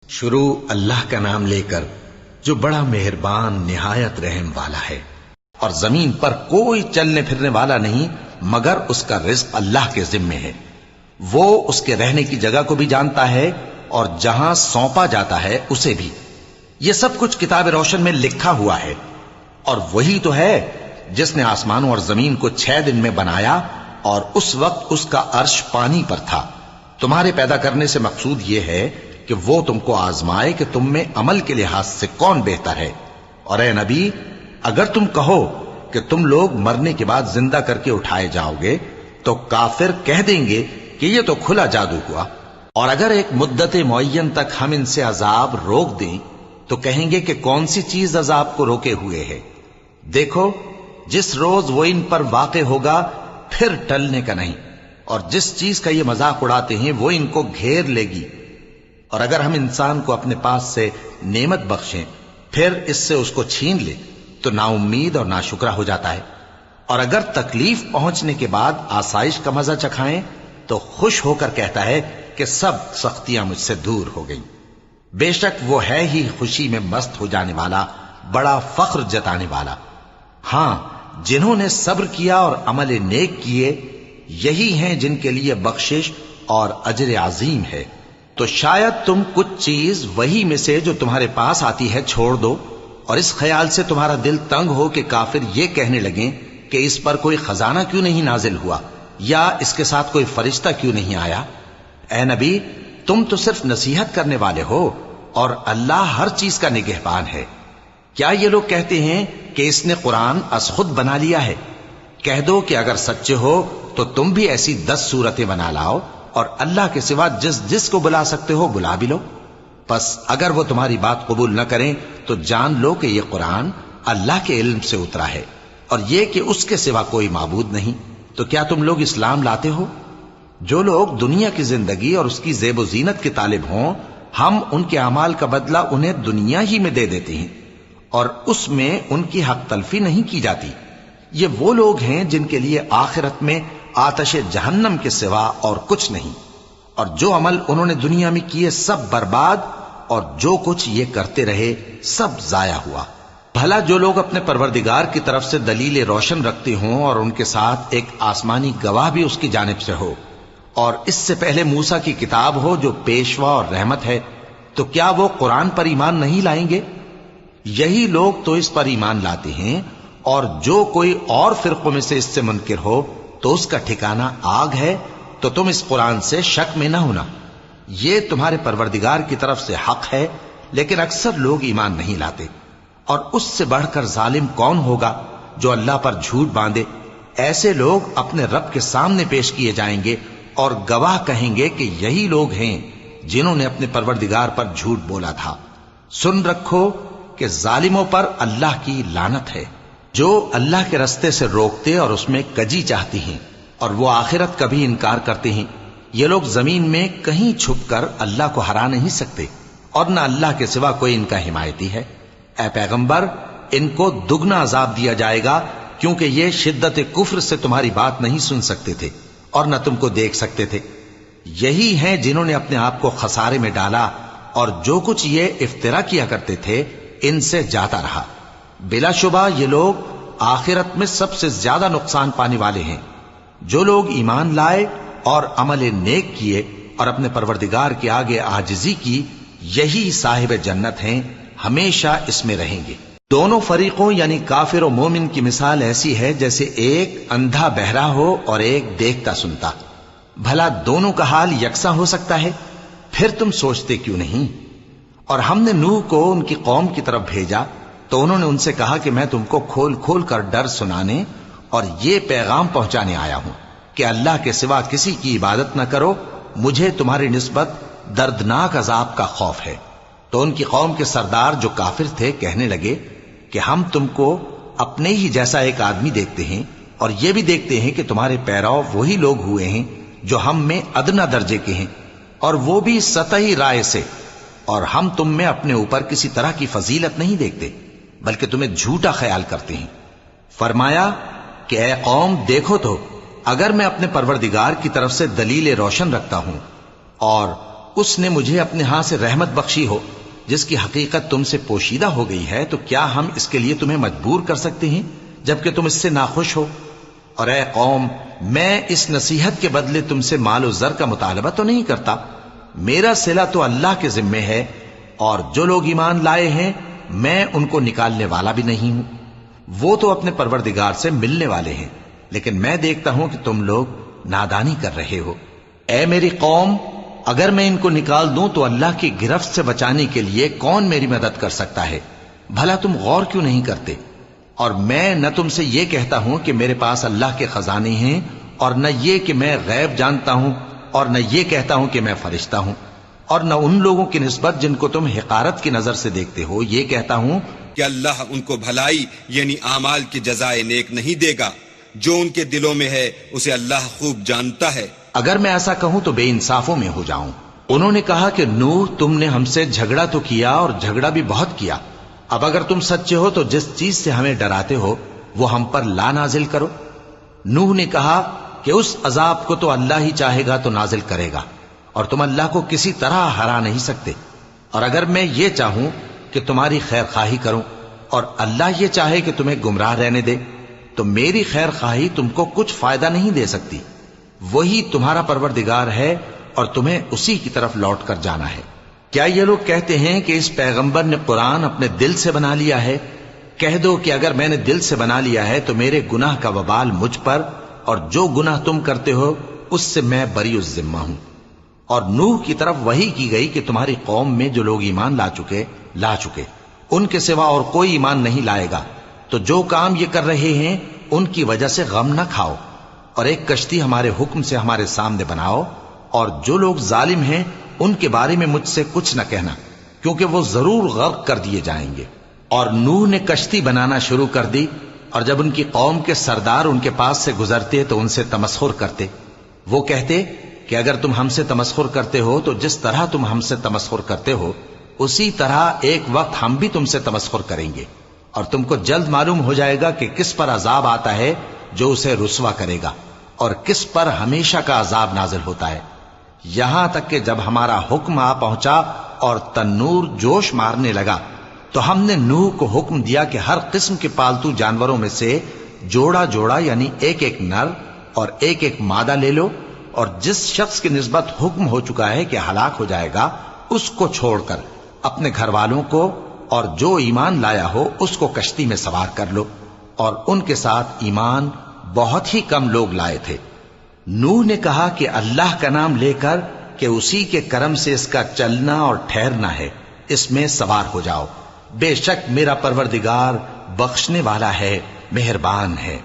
شروع اللہ کا نام لے کر جو بڑا مہربان نہایت رحم والا ہے۔ اور زمین پر کوئی چلنے پھرنے والا نہیں مگر اس کا رزق اللہ کے ذمے ہے۔ وہ اس کے رہنے کی جگہ کو بھی جانتا ہے اور جہاں سونپا جاتا ہے اسے بھی۔ یہ سب کچھ کتاب روشن میں لکھا ہوا ہے۔ اور وہی تو ہے جس نے آسمانوں اور زمین کو 6 دن میں بنایا، اور اس وقت اس کا عرش پانی پر تھا۔ تمہارے پیدا کرنے سے مقصود یہ ہے کہ وہ تم کو آزمائے کہ تم میں عمل کے لحاظ سے کون بہتر ہے۔ اور اے نبی، اگر تم کہو کہ تم لوگ مرنے کے بعد زندہ کر کے اٹھائے جاؤ گے تو کافر کہہ دیں گے کہ یہ تو کھلا جادو ہوا۔ اور اگر ایک مدت معین تک ہم ان سے عذاب روک دیں تو کہیں گے کہ کون سی چیز عذاب کو روکے ہوئے ہے۔ دیکھو، جس روز وہ ان پر واقع ہوگا پھر ٹلنے کا نہیں، اور جس چیز کا یہ مذاق اڑاتے ہیں وہ ان کو گھیر لے گی۔ اور اگر ہم انسان کو اپنے پاس سے نعمت بخشیں پھر اس سے اس کو چھین لے تو نا امید اور ناشکرا ہو جاتا ہے۔ اور اگر تکلیف پہنچنے کے بعد آسائش کا مزہ چکھائیں تو خوش ہو کر کہتا ہے کہ سب سختیاں مجھ سے دور ہو گئیں۔ بے شک وہ ہے ہی خوشی میں مست ہو جانے والا، بڑا فخر جتانے والا۔ ہاں، جنہوں نے صبر کیا اور عمل نیک کیے، یہی ہیں جن کے لیے بخشش اور اجر عظیم ہے۔ تو شاید تم کچھ چیز وہی میں سے جو تمہارے پاس آتی ہے چھوڑ دو، اور اس خیال سے تمہارا دل تنگ ہو کہ کافر یہ کہنے لگیں کہ اس پر کوئی خزانہ کیوں نہیں نازل ہوا، یا اس کے ساتھ کوئی فرشتہ کیوں نہیں آیا۔ اے نبی، تم تو صرف نصیحت کرنے والے ہو، اور اللہ ہر چیز کا نگہبان ہے۔ کیا یہ لوگ کہتے ہیں کہ اس نے قرآن از خود بنا لیا ہے؟ کہہ دو کہ اگر سچے ہو تو تم بھی ایسی 10 صورتیں بنا لاؤ، اور اللہ کے سوا جس جس کو بلا سکتے ہو بلا بھی لو۔ پس اگر وہ تمہاری بات قبول نہ کریں تو جان لو کہ یہ قرآن اللہ کے علم سے اترا ہے، اور یہ کہ اس کے سوا کوئی معبود نہیں۔ تو کیا تم لوگ اسلام لاتے ہو؟ جو لوگ دنیا کی زندگی اور اس کی زیب و زینت کے طالب ہوں، ہم ان کے اعمال کا بدلہ انہیں دنیا ہی میں دے دیتے ہیں، اور اس میں ان کی حق تلفی نہیں کی جاتی۔ یہ وہ لوگ ہیں جن کے لیے آخرت میں آتش جہنم کے سوا اور کچھ نہیں، اور جو عمل انہوں نے دنیا میں کیے سب برباد، اور جو کچھ یہ کرتے رہے سب ضائع ہوا۔ بھلا جو لوگ اپنے پروردگار کی طرف سے دلیل روشن رکھتے ہوں اور ان کے ساتھ ایک آسمانی گواہ بھی اس کی جانب سے ہو، اور اس سے پہلے موسیٰ کی کتاب ہو جو پیشوا اور رحمت ہے، تو کیا وہ قرآن پر ایمان نہیں لائیں گے؟ یہی لوگ تو اس پر ایمان لاتے ہیں، اور جو کوئی اور فرقوں میں سے اس سے منکر ہو تو اس کا ٹھکانہ آگ ہے۔ تو تم اس قرآن سے شک میں نہ ہونا، یہ تمہارے پروردگار کی طرف سے حق ہے، لیکن اکثر لوگ ایمان نہیں لاتے۔ اور اس سے بڑھ کر ظالم کون ہوگا جو اللہ پر جھوٹ باندھے؟ ایسے لوگ اپنے رب کے سامنے پیش کیے جائیں گے اور گواہ کہیں گے کہ یہی لوگ ہیں جنہوں نے اپنے پروردگار پر جھوٹ بولا تھا۔ سن رکھو کہ ظالموں پر اللہ کی لعنت ہے، جو اللہ کے رستے سے روکتے اور اس میں کجی چاہتی ہیں، اور وہ آخرت کا بھی انکار کرتے ہیں۔ یہ لوگ زمین میں کہیں چھپ کر اللہ کو ہرا نہیں سکتے، اور نہ اللہ کے سوا کوئی ان کا حمایتی ہے۔ اے پیغمبر، ان کو دگنا عذاب دیا جائے گا، کیونکہ یہ شدت کفر سے تمہاری بات نہیں سن سکتے تھے اور نہ تم کو دیکھ سکتے تھے۔ یہی ہیں جنہوں نے اپنے آپ کو خسارے میں ڈالا، اور جو کچھ یہ افترا کیا کرتے تھے ان سے جاتا رہا۔ بلا شبہ یہ لوگ آخرت میں سب سے زیادہ نقصان پانے والے ہیں۔ جو لوگ ایمان لائے اور عمل نیک کیے اور اپنے پروردگار کے آگے عاجزی کی، یہی صاحب جنت ہیں، ہمیشہ اس میں رہیں گے۔ دونوں فریقوں یعنی کافر و مومن کی مثال ایسی ہے جیسے ایک اندھا بہرا ہو اور ایک دیکھتا سنتا۔ بھلا دونوں کا حال یکساں ہو سکتا ہے؟ پھر تم سوچتے کیوں نہیں؟ اور ہم نے نوح کو ان کی قوم کی طرف بھیجا تو انہوں نے ان سے کہا کہ میں تم کو کھول کھول کر ڈر سنانے اور یہ پیغام پہنچانے آیا ہوں کہ اللہ کے سوا کسی کی عبادت نہ کرو، مجھے تمہاری نسبت دردناک عذاب کا خوف ہے۔ تو ان کی قوم کے سردار جو کافر تھے کہنے لگے کہ ہم تم کو اپنے ہی جیسا ایک آدمی دیکھتے ہیں، اور یہ بھی دیکھتے ہیں کہ تمہارے پیرو وہی لوگ ہوئے ہیں جو ہم میں ادنا درجے کے ہیں، اور وہ بھی سطحی رائے سے، اور ہم تم میں اپنے اوپر کسی طرح کی فضیلت نہیں دیکھتے بلکہ تمہیں جھوٹا خیال کرتے ہیں۔ فرمایا کہ اے قوم، دیکھو تو اگر میں اپنے پروردگار کی طرف سے دلیل روشن رکھتا ہوں اور اس نے مجھے اپنے ہاں سے رحمت بخشی ہو جس کی حقیقت تم سے پوشیدہ ہو گئی ہے، تو کیا ہم اس کے لیے تمہیں مجبور کر سکتے ہیں جبکہ تم اس سے ناخوش ہو؟ اور اے قوم، میں اس نصیحت کے بدلے تم سے مال و زر کا مطالبہ تو نہیں کرتا، میرا صلہ تو اللہ کے ذمے ہے، اور جو لوگ ایمان لائے ہیں میں ان کو نکالنے والا بھی نہیں ہوں، وہ تو اپنے پروردگار سے ملنے والے ہیں، لیکن میں دیکھتا ہوں کہ تم لوگ نادانی کر رہے ہو۔ اے میری قوم، اگر میں ان کو نکال دوں تو اللہ کی گرفت سے بچانے کے لیے کون میری مدد کر سکتا ہے؟ بھلا تم غور کیوں نہیں کرتے؟ اور میں نہ تم سے یہ کہتا ہوں کہ میرے پاس اللہ کے خزانے ہیں، اور نہ یہ کہ میں غیب جانتا ہوں، اور نہ یہ کہتا ہوں کہ میں فرشتہ ہوں، اور نہ ان لوگوں کی نسبت جن کو تم حقارت کی نظر سے دیکھتے ہو یہ کہتا ہوں کہ اللہ ان کو بھلائی یعنی اعمال کی جزائے نیک نہیں دے گا، جو ان کے دلوں میں ہے اسے اللہ خوب جانتا ہے۔ اگر میں ایسا کہوں تو بے انصافوں میں ہو جاؤں۔ انہوں نے کہا کہ نوح، تم نے ہم سے جھگڑا تو کیا اور جھگڑا بھی بہت کیا، اب اگر تم سچے ہو تو جس چیز سے ہمیں ڈراتے ہو وہ ہم پر لا نازل کرو۔ نوح نے کہا کہ اس عذاب کو تو اللہ ہی چاہے گا تو نازل کرے گا، اور تم اللہ کو کسی طرح ہرا نہیں سکتے، اور اگر میں یہ چاہوں کہ تمہاری خیر خواہی کروں اور اللہ یہ چاہے کہ تمہیں گمراہ رہنے دے تو میری خیر خواہی تم کو کچھ فائدہ نہیں دے سکتی۔ وہی تمہارا پروردگار ہے اور تمہیں اسی کی طرف لوٹ کر جانا ہے۔ کیا یہ لوگ کہتے ہیں کہ اس پیغمبر نے قرآن اپنے دل سے بنا لیا ہے؟ کہہ دو کہ اگر میں نے دل سے بنا لیا ہے تو میرے گناہ کا وبال مجھ پر، اور جو گناہ تم کرتے ہو اس سے میں بری الذمہ ہوں۔ اور نوح کی طرف وحی کی گئی کہ تمہاری قوم میں جو لوگ ایمان لا چکے ان کے سوا اور کوئی ایمان نہیں لائے گا، تو جو کام یہ کر رہے ہیں ان کی وجہ سے غم نہ کھاؤ، اور ایک کشتی ہمارے حکم سے ہمارے سامنے بناؤ، اور جو لوگ ظالم ہیں ان کے بارے میں مجھ سے کچھ نہ کہنا، کیونکہ وہ ضرور غرق کر دیے جائیں گے۔ اور نوح نے کشتی بنانا شروع کر دی، اور جب ان کی قوم کے سردار ان کے پاس سے گزرتے تو ان سے تمسخر کرتے۔ وہ کہتے کہ اگر تم ہم سے تمسخر کرتے ہو تو جس طرح تم ہم سے تمسخر کرتے ہو اسی طرح ایک وقت ہم بھی تم سے تمسخر کریں گے، اور تم کو جلد معلوم ہو جائے گا کہ کس پر عذاب آتا ہے جو اسے رسوا کرے گا، اور کس پر ہمیشہ کا عذاب نازل ہوتا ہے۔ یہاں تک کہ جب ہمارا حکم آ پہنچا اور تنور جوش مارنے لگا تو ہم نے نوح کو حکم دیا کہ ہر قسم کے پالتو جانوروں میں سے جوڑا جوڑا یعنی ایک ایک نر اور ایک ایک مادہ لے لو، اور جس شخص کی نسبت حکم ہو چکا ہے کہ ہلاک ہو جائے گا اس کو چھوڑ کر اپنے گھر والوں کو اور جو ایمان لایا ہو اس کو کشتی میں سوار کر لو۔ اور ان کے ساتھ ایمان بہت ہی کم لوگ لائے تھے۔ نوح نے کہا کہ اللہ کا نام لے کر کہ اسی کے کرم سے اس کا چلنا اور ٹھہرنا ہے، اس میں سوار ہو جاؤ، بے شک میرا پروردگار بخشنے والا ہے، مہربان ہے۔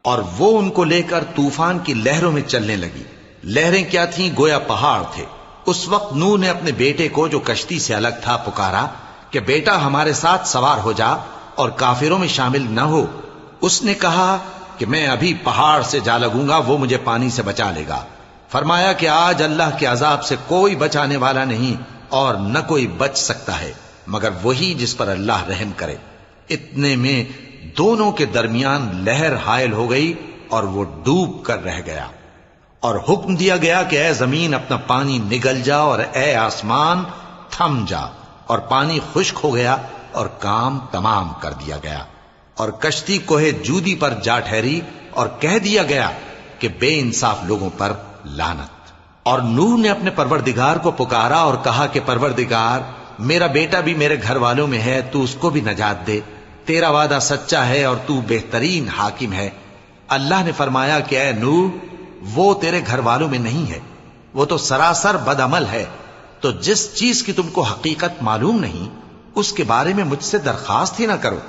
اور وہ ان کو لے کر طوفان کی لہروں میں چلنے لگی۔ لہریں کیا تھیں؟ گویا پہاڑ تھے۔ اس وقت نوح نے اپنے بیٹے کو جو کشتی سے الگ تھا پکارا کہ بیٹا ہمارے ساتھ سوار ہو جا اور کافروں میں شامل نہ ہو۔ اس نے کہا کہ میں ابھی پہاڑ سے جا لگوں گا، وہ مجھے پانی سے بچا لے گا۔ فرمایا کہ آج اللہ کے عذاب سے کوئی بچانے والا نہیں اور نہ کوئی بچ سکتا ہے مگر وہی جس پر اللہ رحم کرے۔ اتنے میں دونوں کے درمیان لہر حائل ہو گئی اور وہ ڈوب کر رہ گیا، اور حکم دیا گیا کہ اے زمین اپنا پانی نگل جا اور اے آسمان تھم جا، اور پانی خشک ہو گیا اور کام تمام کر دیا گیا، اور کشتی کوہ جودی پر جا ٹھہری، اور کہہ دیا گیا کہ بے انصاف لوگوں پر لعنت۔ اور نوح نے اپنے پروردگار کو پکارا اور کہا کہ پروردگار، میرا بیٹا بھی میرے گھر والوں میں ہے، تو اس کو بھی نجات دے، تیرا وعدہ سچا ہے اور تو بہترین حاکم ہے۔ اللہ نے فرمایا کہ اے نوح، وہ تیرے گھر والوں میں نہیں ہے، وہ تو سراسر بدعمل ہے، تو جس چیز کی تم کو حقیقت معلوم نہیں اس کے بارے میں مجھ سے درخواست ہی نہ کرو،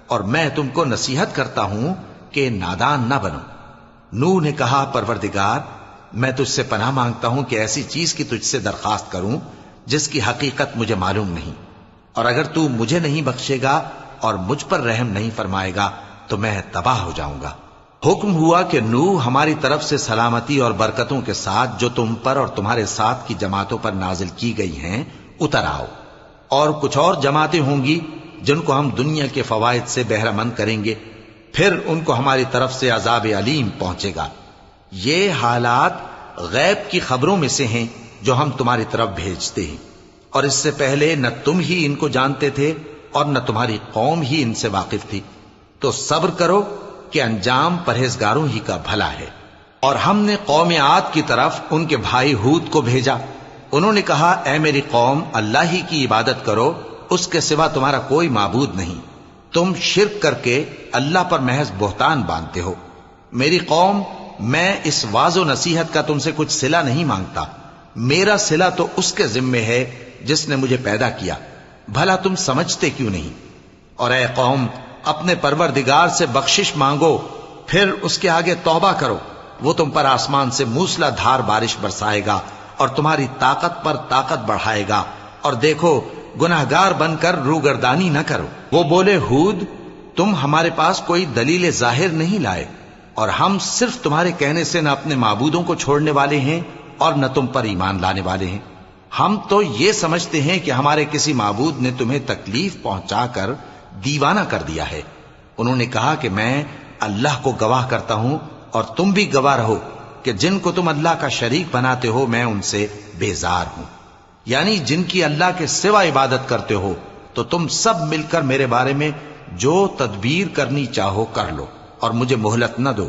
اور میں تم کو نصیحت کرتا ہوں کہ نادان نہ بنو۔ نوح نے کہا پروردگار، میں تجھ سے پناہ مانگتا ہوں کہ ایسی چیز کی تجھ سے درخواست کروں جس کی حقیقت مجھے معلوم نہیں، اور اگر تو مجھے نہیں بخشے گا اور مجھ پر رحم نہیں فرمائے گا تو میں تباہ ہو جاؤں گا۔ حکم ہوا کہ نوح ہماری طرف سے سلامتی اور برکتوں کے ساتھ جو تم پر اور تمہارے ساتھ کی جماعتوں پر نازل کی گئی ہیں اتر آؤ، اور کچھ اور جماعتیں ہوں گی جن کو ہم دنیا کے فوائد سے بہرہ مند کریں گے، پھر ان کو ہماری طرف سے عذاب علیم پہنچے گا۔ یہ حالات غیب کی خبروں میں سے ہیں جو ہم تمہاری طرف بھیجتے ہیں، اور اس سے پہلے نہ تم ہی ان کو جانتے تھے اور نہ تمہاری قوم ہی ان سے واقف تھی، تو صبر کرو کہ انجام پرہیزگاروں ہی کا بھلا ہے۔ اور ہم نے قوم عاد کی طرف ان کے بھائی ہود کو بھیجا۔ انہوں نے کہا، اے میری قوم، اللہ ہی کی عبادت کرو، اس کے سوا تمہارا کوئی معبود نہیں، تم شرک کر کے اللہ پر محض بہتان باندھتے ہو۔ میری قوم، میں اس واعظ و نصیحت کا تم سے کچھ صلہ نہیں مانگتا، میرا صلہ تو اس کے ذمے ہے جس نے مجھے پیدا کیا، بھلا تم سمجھتے کیوں نہیں؟ اور اے قوم، اپنے پروردگار سے بخشش مانگو، پھر اس کے آگے توبہ کرو، وہ تم پر آسمان سے موسلا دھار بارش برسائے گا اور تمہاری طاقت پر طاقت بڑھائے گا، اور دیکھو گناہگار بن کر روگردانی نہ کرو۔ وہ بولے، ہود، تم ہمارے پاس کوئی دلیل ظاہر نہیں لائے، اور ہم صرف تمہارے کہنے سے نہ اپنے معبودوں کو چھوڑنے والے ہیں اور نہ تم پر ایمان لانے والے ہیں۔ ہم تو یہ سمجھتے ہیں کہ ہمارے کسی معبود نے تمہیں تکلیف پہنچا کر دیوانہ کر دیا ہے۔ انہوں نے کہا کہ میں اللہ کو گواہ کرتا ہوں اور تم بھی گواہ رہو کہ جن کو تم اللہ کا شریک بناتے ہو میں ان سے بیزار ہوں، یعنی جن کی اللہ کے سوا عبادت کرتے ہو، تو تم سب مل کر میرے بارے میں جو تدبیر کرنی چاہو کر لو اور مجھے مہلت نہ دو۔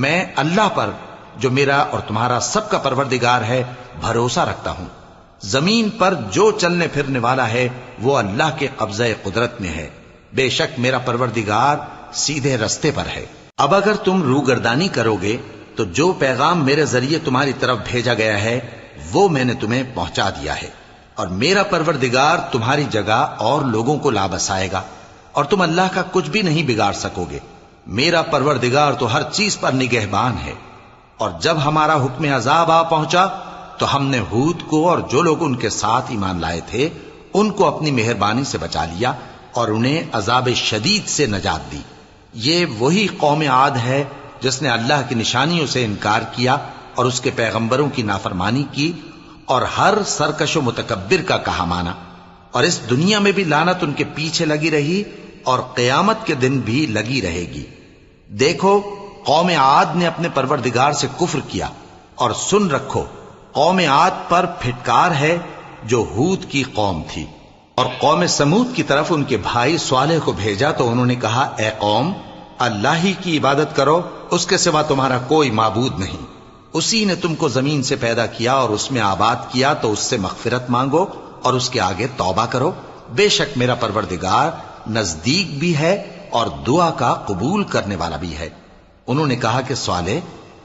میں اللہ پر جو میرا اور تمہارا سب کا پروردگار ہے بھروسہ رکھتا ہوں۔ زمین پر جو چلنے پھرنے والا ہے وہ اللہ کے قبضہ قدرت میں ہے، بے شک میرا پروردگار سیدھے رستے پر ہے۔ اب اگر تم روگردانی کرو گے تو جو پیغام میرے ذریعے تمہاری طرف بھیجا گیا ہے وہ میں نے تمہیں پہنچا دیا ہے، اور میرا پروردگار تمہاری جگہ اور لوگوں کو لا بسائے گا، اور تم اللہ کا کچھ بھی نہیں بگاڑ سکو گے۔ میرا پروردگار تو ہر چیز پر نگہبان ہے۔ اور جب ہمارا حکم عذاب آ پہنچا تو ہم نے ہود کو اور جو لوگ ان کے ساتھ ایمان لائے تھے ان کو اپنی مہربانی سے بچا لیا اور انہیں عذاب شدید سے نجات دی۔ یہ وہی قوم عاد ہے جس نے اللہ کی نشانیوں سے انکار کیا اور اس کے پیغمبروں کی نافرمانی کی اور ہر سرکش و متکبر کا کہا مانا، اور اس دنیا میں بھی لعنت ان کے پیچھے لگی رہی اور قیامت کے دن بھی لگی رہے گی۔ دیکھو، قوم عاد نے اپنے پروردگار سے کفر کیا، اور سن رکھو، قوم عاد پر پھٹکار ہے جو ہود کی قوم تھی۔ اور قوم سمود کی طرف ان کے بھائی صالح کو بھیجا تو انہوں نے کہا، اے قوم، اللہ ہی کی عبادت کرو، اس کے سوا تمہارا کوئی معبود نہیں۔ اسی نے تم کو زمین سے پیدا کیا اور اس میں آباد کیا، تو اس سے مغفرت مانگو اور اس کے آگے توبہ کرو، بے شک میرا پروردگار نزدیک بھی ہے اور دعا کا قبول کرنے والا بھی ہے۔ انہوں نے کہا کہ صالح،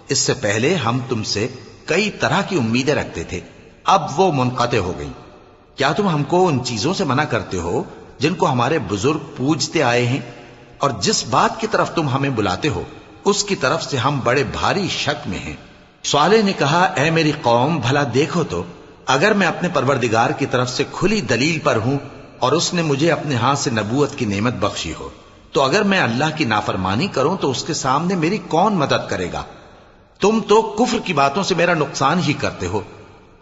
اس سے پہلے ہم تم سے کئی طرح کی امیدیں رکھتے تھے، اب وہ منقطع ہو گئی۔ کیا تم ہم کو ان چیزوں سے منع کرتے ہو جن کو ہمارے بزرگ پوجتے آئے ہیں؟ اور جس بات کی طرف تم ہمیں بلاتے ہو اس کی طرف سے ہم بڑے بھاری شک میں ہیں۔ صالح نے کہا، اے میری قوم، بھلا دیکھو تو، اگر میں اپنے پروردگار کی طرف سے کھلی دلیل پر ہوں اور اس نے مجھے اپنے ہاتھ سے نبوت کی نعمت بخشی ہو، تو اگر میں اللہ کی نافرمانی کروں تو اس کے سامنے میری کون مدد کرے گا؟ تم تو کفر کی باتوں سے میرا نقصان ہی کرتے ہو۔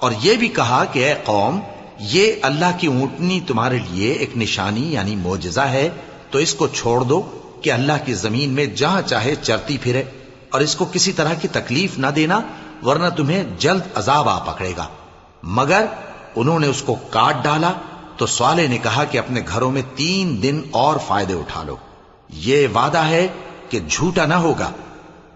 اور یہ بھی کہا کہ اے قوم، یہ اللہ کی اونٹنی تمہارے لیے ایک نشانی یعنی معجزہ ہے، تو اس کو چھوڑ دو کہ اللہ کی زمین میں جہاں چاہے چرتی پھرے، اور اس کو کسی طرح کی تکلیف نہ دینا، ورنہ تمہیں جلد عذاب آ پکڑے گا۔ مگر انہوں نے اس کو کاٹ ڈالا تو صالح نے کہا کہ اپنے گھروں میں 3 دن اور فائدے اٹھا لو، یہ وعدہ ہے کہ جھوٹا نہ ہوگا۔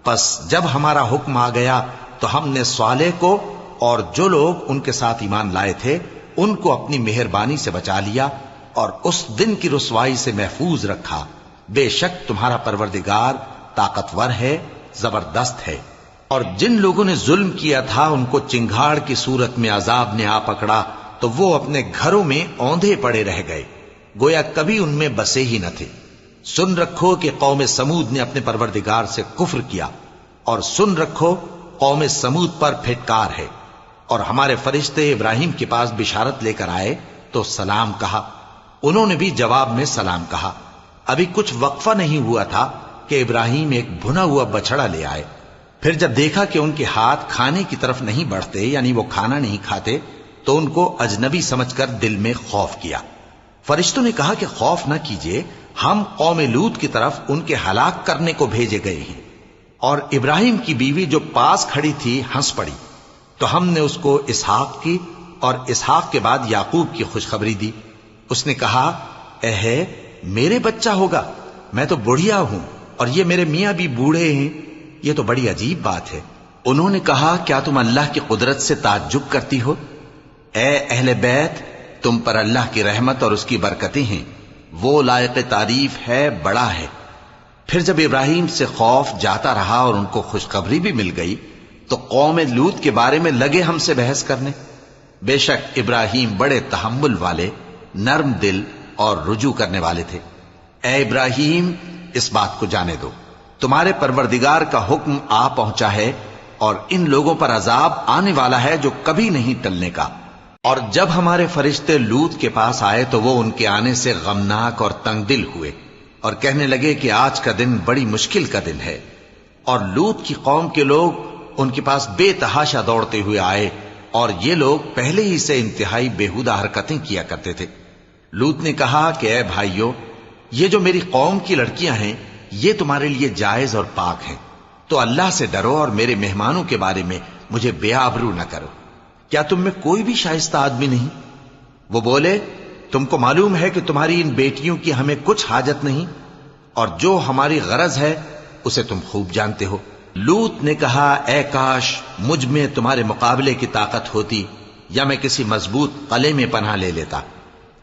پس جب ہمارا حکم آ گیا تو ہم نے صالح کو اور جو لوگ ان کے ساتھ ایمان لائے تھے ان کو اپنی مہربانی سے بچا لیا اور اس دن کی رسوائی سے محفوظ رکھا، بے شک تمہارا پروردگار طاقتور ہے، زبردست ہے۔ اور جن لوگوں نے ظلم کیا تھا ان کو چنگھاڑ کی صورت میں عذاب نے آ پکڑا تو وہ اپنے گھروں میں اوندھے پڑے رہ گئے، گویا کبھی ان میں بسے ہی نہ تھے۔ سن رکھو کہ قوم سمود نے اپنے پروردگار سے کفر کیا، اور سن رکھو قوم سمود پر پھٹکار ہے۔ اور ہمارے فرشتے ابراہیم کے پاس بشارت لے کر آئے تو سلام کہا، انہوں نے بھی جواب میں سلام کہا۔ ابھی کچھ وقفہ نہیں ہوا تھا کہ ابراہیم ایک بھنا ہوا بچڑا لے آئے۔ پھر جب دیکھا کہ ان کے ہاتھ کھانے کی طرف نہیں بڑھتے، یعنی وہ کھانا نہیں کھاتے، تو ان کو اجنبی سمجھ کر دل میں خوف کیا۔ فرشتوں نے کہا کہ خوف نہ کیجیے، ہم قوم لوط کی طرف ان کے ہلاک کرنے کو بھیجے گئے ہیں۔ اور ابراہیم کی بیوی جو پاس کھڑی تھی ہنس پڑی۔ تو ہم نے اس کو اسحاق کی اور اسحاق کے بعد یعقوب کی خوشخبری دی۔ اس نے کہا اے میرے بچہ ہوگا، میں تو بڑھیا ہوں اور یہ میرے میاں بھی بوڑھے ہیں، یہ تو بڑی عجیب بات ہے۔ انہوں نے کہا کیا تم اللہ کی قدرت سے تعجب کرتی ہو؟ اے اہل بیت، تم پر اللہ کی رحمت اور اس کی برکتیں ہیں، وہ لائق تعریف ہے، بڑا ہے۔ پھر جب ابراہیم سے خوف جاتا رہا اور ان کو خوشخبری بھی مل گئی تو قوم لوط کے بارے میں لگے ہم سے بحث کرنے۔ بے شک ابراہیم بڑے تحمل والے، نرم دل اور رجوع کرنے والے تھے۔ اے ابراہیم، اس بات کو جانے دو، تمہارے پروردگار کا حکم آ پہنچا ہے اور ان لوگوں پر عذاب آنے والا ہے جو کبھی نہیں ٹلنے کا۔ اور جب ہمارے فرشتے لوط کے پاس آئے تو وہ ان کے آنے سے غمناک اور تنگ دل ہوئے اور کہنے لگے کہ آج کا دن بڑی مشکل کا دن ہے۔ اور لوط کی قوم کے لوگ ان کے پاس بے تحاشا دوڑتے ہوئے آئے اور یہ لوگ پہلے ہی سے انتہائی بیہودہ حرکتیں کیا کرتے تھے۔ لوط نے کہا کہ اے بھائیو، یہ جو میری قوم کی لڑکیاں ہیں یہ تمہارے لیے جائز اور پاک ہیں، تو اللہ سے ڈرو اور میرے مہمانوں کے بارے میں مجھے بے آبرو نہ کرو۔ کیا تم میں کوئی بھی شائستہ آدمی نہیں؟ وہ بولے تم کو معلوم ہے کہ تمہاری ان بیٹیوں کی ہمیں کچھ حاجت نہیں، اور جو ہماری غرض ہے اسے تم خوب جانتے ہو۔ لوط نے کہا اے کاش مجھ میں تمہارے مقابلے کی طاقت ہوتی یا میں کسی مضبوط قلعے میں پناہ لے لیتا۔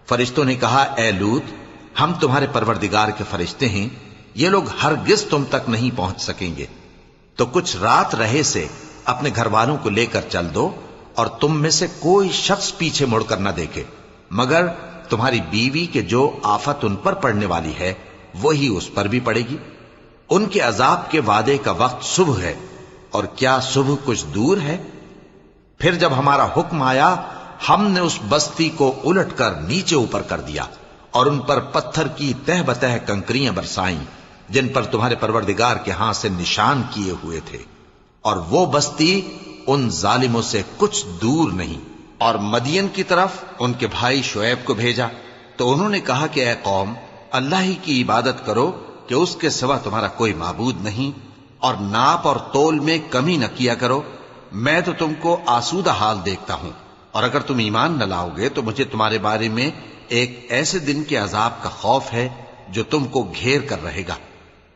فرشتوں نے کہا اے لوط، ہم تمہارے پروردگار کے فرشتے ہیں، یہ لوگ ہرگز تم تک نہیں پہنچ سکیں گے، تو کچھ رات رہے سے اپنے گھر والوں کو لے کر چل دو اور تم میں سے کوئی شخص پیچھے مڑ کر نہ دیکھے مگر تمہاری بیوی کے جو آفت ان پر پڑنے والی ہے وہی اس پر بھی پڑے گی۔ ان کے عذاب کے وعدے کا وقت صبح ہے، اور کیا صبح کچھ دور ہے؟ پھر جب ہمارا حکم آیا ہم نے اس بستی کو الٹ کر نیچے اوپر کر دیا اور ان پر پتھر کی تہ بتہ کنکریاں برسائیں جن پر تمہارے پروردگار کے ہاں سے نشان کیے ہوئے تھے، اور وہ بستی ان ظالموں سے کچھ دور نہیں۔ اور مدین کی طرف ان کے بھائی شعیب کو بھیجا تو انہوں نے کہا کہ اے قوم، اللہ ہی کی عبادت کرو کہ اس کے سوا تمہارا کوئی معبود نہیں، اور ناپ اور تول میں کمی نہ کیا کرو، میں تو تم کو آسودہ حال دیکھتا ہوں، اور اگر تم ایمان نہ لاؤ گے تو مجھے تمہارے بارے میں ایک ایسے دن کے عذاب کا خوف ہے جو تم کو گھیر کر رہے گا۔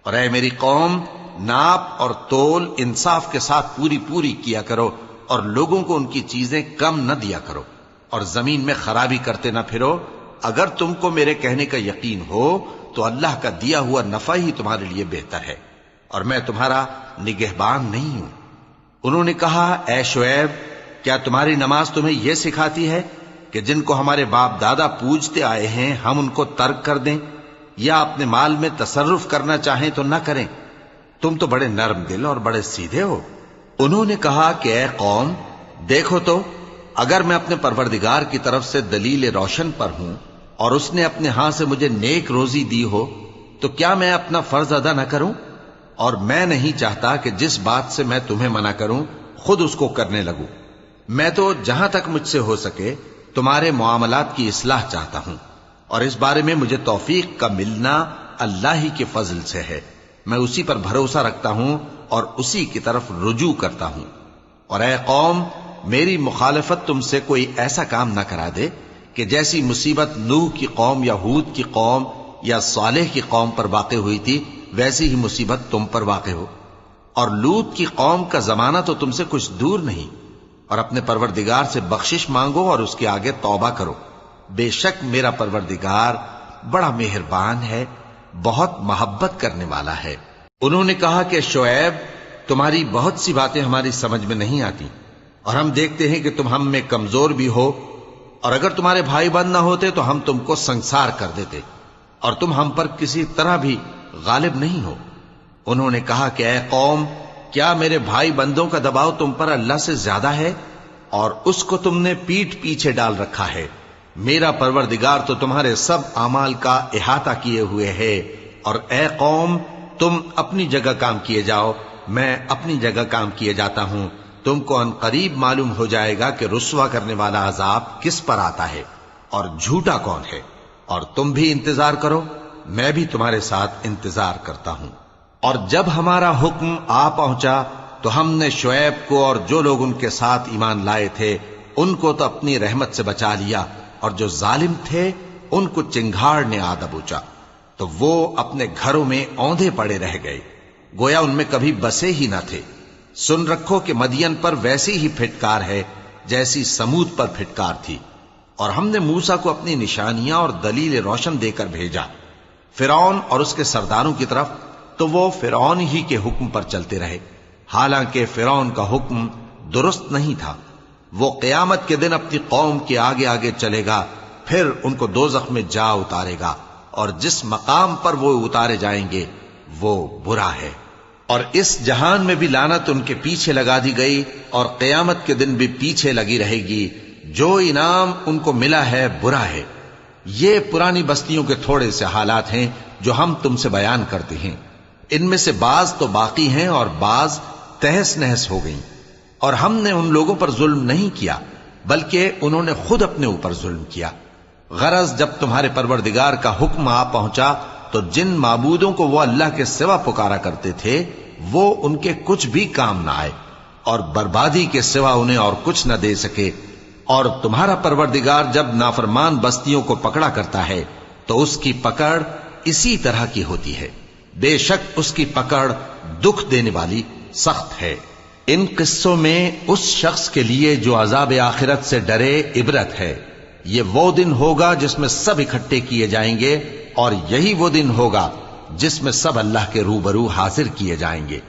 اور اے میری قوم، ناپ اور تول انصاف کے ساتھ پوری پوری کیا کرو، اور لوگوں کو ان کی چیزیں کم نہ دیا کرو، اور زمین میں خرابی کرتے نہ پھرو۔ اگر تم کو میرے کہنے کا یقین ہو تو اللہ کا دیا ہوا نفع ہی تمہارے لیے بہتر ہے، اور میں تمہارا نگہبان نہیں ہوں۔ انہوں نے کہا اے شعیب، کیا تمہاری نماز تمہیں یہ سکھاتی ہے کہ جن کو ہمارے باپ دادا پوجتے آئے ہیں ہم ان کو ترک کر دیں، یا اپنے مال میں تصرف کرنا چاہیں تو نہ کریں؟ تم تو بڑے نرم دل اور بڑے سیدھے ہو۔ انہوں نے کہا کہ اے قوم، دیکھو تو اگر میں اپنے پروردگار کی طرف سے دلیل روشن پر ہوں اور اس نے اپنے ہاں سے مجھے نیک روزی دی ہو تو کیا میں اپنا فرض ادا نہ کروں؟ اور میں نہیں چاہتا کہ جس بات سے میں تمہیں منع کروں خود اس کو کرنے لگوں۔ میں تو جہاں تک مجھ سے ہو سکے تمہارے معاملات کی اصلاح چاہتا ہوں، اور اس بارے میں مجھے توفیق کا ملنا اللہ ہی کے فضل سے ہے۔ میں اسی پر بھروسہ رکھتا ہوں اور اسی کی طرف رجوع کرتا ہوں۔ اور اے قوم، میری مخالفت تم سے کوئی ایسا کام نہ کرا دے کہ جیسی مصیبت نوح کی قوم یا ہود کی قوم یا صالح کی قوم پر واقع ہوئی تھی ویسی ہی مصیبت تم پر واقع ہو۔ اور لوط کی قوم کا زمانہ تو تم سے کچھ دور نہیں، اور اپنے پروردگار سے بخشش مانگو اور اس کے آگے توبہ کرو، بے شک میرا پروردگار بڑا مہربان ہے، بہت محبت کرنے والا ہے۔ انہوں نے کہا کہ شعیب، تمہاری بہت سی باتیں ہماری سمجھ میں نہیں آتی، اور ہم دیکھتے ہیں کہ تم ہم میں کمزور بھی ہو، اور اگر تمہارے بھائی بند نہ ہوتے تو ہم تم کو سنسار کر دیتے، اور تم ہم پر کسی طرح بھی غالب نہیں ہو۔ انہوں نے کہا کہ اے قوم، کیا میرے بھائی بندوں کا دباؤ تم پر اللہ سے زیادہ ہے، اور اس کو تم نے پیٹھ پیچھے ڈال رکھا ہے؟ میرا پروردگار تو تمہارے سب اعمال کا احاطہ کیے ہوئے ہے۔ اور اے قوم، تم اپنی جگہ کام کیے جاؤ، میں اپنی جگہ کام کیے جاتا ہوں، تم کو ان قریب معلوم ہو جائے گا کہ رسوا کرنے والا عذاب کس پر آتا ہے اور جھوٹا کون ہے۔ اور تم بھی انتظار کرو، میں بھی تمہارے ساتھ انتظار کرتا ہوں۔ اور جب ہمارا حکم آ پہنچا تو ہم نے شعیب کو اور جو لوگ ان کے ساتھ ایمان لائے تھے ان کو تو اپنی رحمت سے بچا لیا، اور جو ظالم تھے ان کو چنگھاڑ نے آ دبوچا، تو وہ اپنے گھروں میں اوندھے پڑے رہ گئے، گویا ان میں کبھی بسے ہی نہ تھے۔ سن رکھو کہ مدین پر ویسی ہی پھٹکار ہے جیسی سمود پر پھٹکار تھی، اور ہم نے موسیٰ کو اپنی نشانیاں اور دلیل روشن دے کر بھیجا فرعون اور اس کے سرداروں کی طرف، تو وہ فرعون ہی کے حکم پر چلتے رہے، حالانکہ فرعون کا حکم درست نہیں تھا۔ وہ قیامت کے دن اپنی قوم کے آگے آگے چلے گا، پھر ان کو دوزخ میں جا اتارے گا، اور جس مقام پر وہ اتارے جائیں گے وہ برا ہے۔ اور اس جہان میں بھی لعنت ان کے پیچھے لگا دی گئی، اور قیامت کے دن بھی پیچھے لگی رہے گی، جو انعام ان کو ملا ہے برا ہے۔ یہ پرانی بستیوں کے تھوڑے سے حالات ہیں جو ہم تم سے بیان کرتے ہیں، ان میں سے بعض تو باقی ہیں اور بعض تہس نہس ہو گئیں، اور ہم نے ان لوگوں پر ظلم نہیں کیا بلکہ انہوں نے خود اپنے اوپر ظلم کیا۔ غرض جب تمہارے پروردگار کا حکم آ پہنچا تو جن معبودوں کو وہ اللہ کے سوا پکارا کرتے تھے وہ ان کے کچھ بھی کام نہ آئے، اور بربادی کے سوا انہیں اور کچھ نہ دے سکے۔ اور تمہارا پروردگار جب نافرمان بستیوں کو پکڑا کرتا ہے تو اس کی پکڑ اسی طرح کی ہوتی ہے، بے شک اس کی پکڑ دکھ دینے والی سخت ہے۔ ان قصوں میں اس شخص کے لیے جو عذاب آخرت سے ڈرے عبرت ہے۔ یہ وہ دن ہوگا جس میں سب اکٹھے کیے جائیں گے، اور یہی وہ دن ہوگا جس میں سب اللہ کے روبرو حاضر کیے جائیں گے،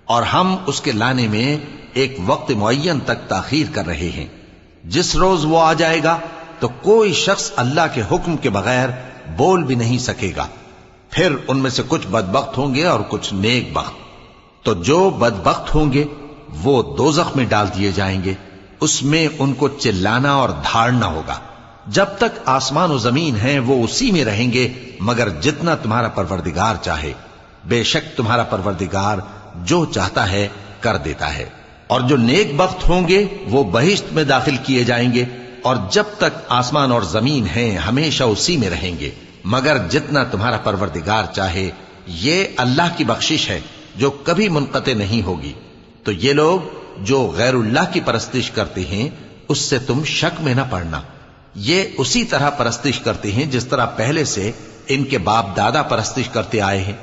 اور ہم اس کے لانے میں ایک وقت معین تک تاخیر کر رہے ہیں۔ جس روز وہ آ جائے گا تو کوئی شخص اللہ کے حکم کے بغیر بول بھی نہیں سکے گا، پھر ان میں سے کچھ بدبخت ہوں گے اور کچھ نیک بخت۔ تو جو بدبخت ہوں گے وہ دوزخ میں ڈال دیے جائیں گے، اس میں ان کو چلانا اور دھاڑنا ہوگا۔ جب تک آسمان و زمین ہیں وہ اسی میں رہیں گے مگر جتنا تمہارا پروردگار چاہے، بے شک تمہارا پروردگار جو چاہتا ہے کر دیتا ہے۔ اور جو نیک بخت ہوں گے وہ بہشت میں داخل کیے جائیں گے، اور جب تک آسمان اور زمین ہیں ہمیشہ اسی میں رہیں گے مگر جتنا تمہارا پروردگار چاہے۔ یہ اللہ کی بخشش ہے جو کبھی منقطع نہیں ہوگی۔ تو یہ لوگ جو غیر اللہ کی پرستش کرتے ہیں اس سے تم شک میں نہ پڑنا، یہ اسی طرح پرستش کرتے ہیں جس طرح پہلے سے ان کے باپ دادا پرستش کرتے آئے ہیں،